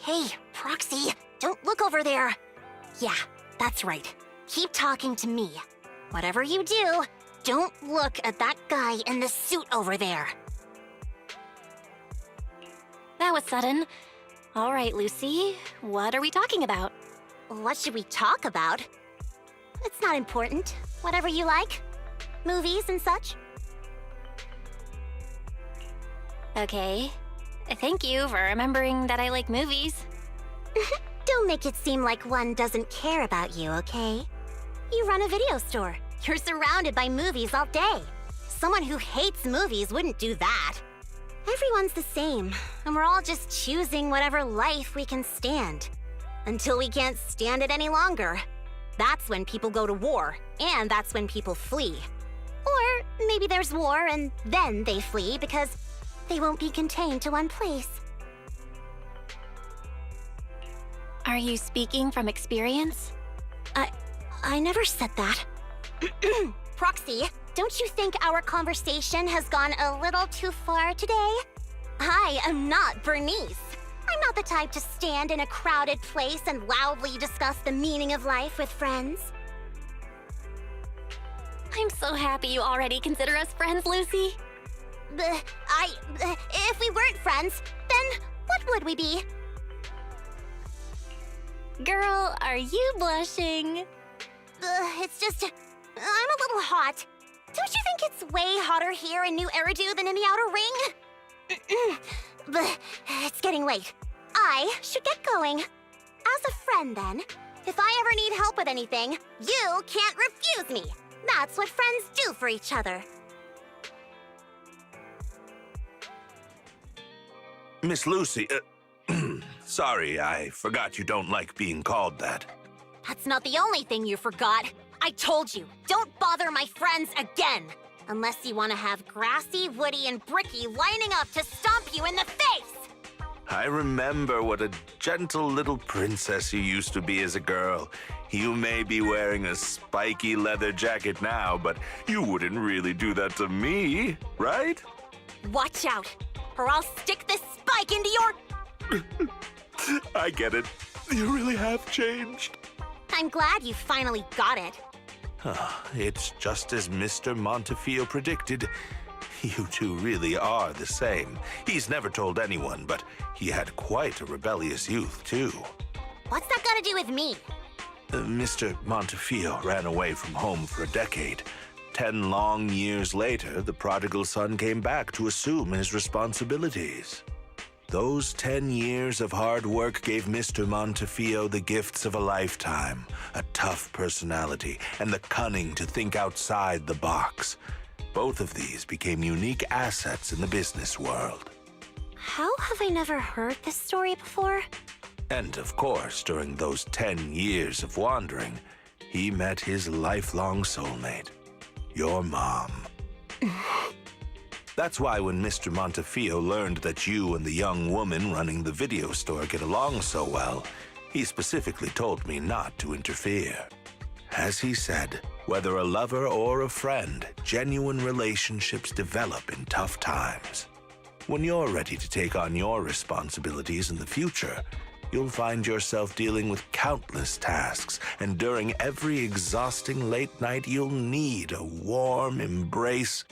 Hey, Proxy, don't look over there. Yeah, that's right. Keep talking to me. Whatever you do, don't look at that guy in the suit over there. That was sudden. All right, Lucy, what are we talking about? What should we talk about? It's not important. Whatever you like. Movies and such. Okay. Thank you for remembering that I like movies. Don't make it seem like one doesn't care about you, okay? You run a video store. You're surrounded by movies all day. Someone who hates movies wouldn't do that. Everyone's the same, and we're all just choosing whatever life we can stand. Until we can't stand it any longer. That's when people go to war, and that's when people flee. Or maybe there's war and then they flee because they won't be contained to one place. Are you speaking from experience? I never said that. Proxy, don't you think our conversation has gone a little too far today? I am not Bernice. I'm not the type to stand in a crowded place and loudly discuss the meaning of life with friends. I'm so happy you already consider us friends, Lucy. If we weren't friends, then what would we be? Girl, are you blushing? It's just, I'm a little hot. Don't you think it's way hotter here in New Eridu than in the Outer Ring? It's getting late. I should get going. As a friend, then, if I ever need help with anything, you can't refuse me. That's what friends do for each other. Miss Lucy, sorry, I forgot you don't like being called that. That's not the only thing you forgot. I told you, don't bother my friends again. Unless you want to have Grassy, Woody, and Bricky lining up to stomp you in the face! I remember what a gentle little princess you used to be as a girl. You may be wearing a spiky leather jacket now, but you wouldn't really do that to me, right? Watch out, or I'll stick this spike into your... I get it. You really have changed. I'm glad you finally got it. It's just as Mr. Montefiore predicted. You two really are the same. He's never told anyone, but he had quite a rebellious youth, too. What's that got to do with me? Mr. Montefiore ran away from home for a decade. 10 long years later, the prodigal son came back to assume his responsibilities. Those 10 years of hard work gave Mr. Montefiore the gifts of a lifetime, a tough personality, and the cunning to think outside the box. Both of these became unique assets in the business world. How have I never heard this story before? And of course, during those 10 years of wandering, he met his lifelong soulmate, your mom. That's why when Mr. Montefiore learned that you and the young woman running the video store get along so well, he specifically told me not to interfere. As he said, whether a lover or a friend, genuine relationships develop in tough times. When you're ready to take on your responsibilities in the future, you'll find yourself dealing with countless tasks, and during every exhausting late night, you'll need a warm embrace.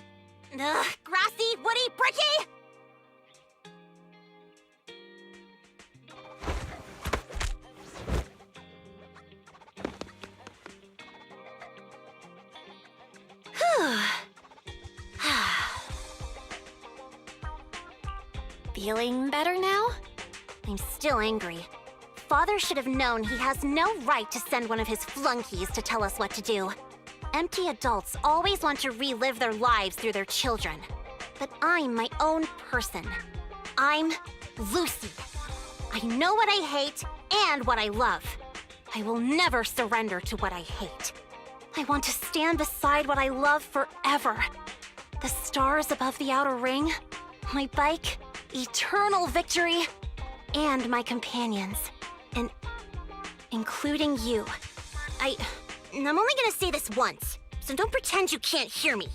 Grassy, Woody, Bricky! Feeling better now? I'm still angry. Father should have known he has no right to send one of his flunkies to tell us what to do. Empty adults always want to relive their lives through their children. But I'm my own person. I'm Lucy. I know what I hate and what I love. I will never surrender to what I hate. I want to stand beside what I love forever. The stars above the outer ring, my bike, eternal victory, and my companions. And including you. I'm only gonna say this once, so don't pretend you can't hear me.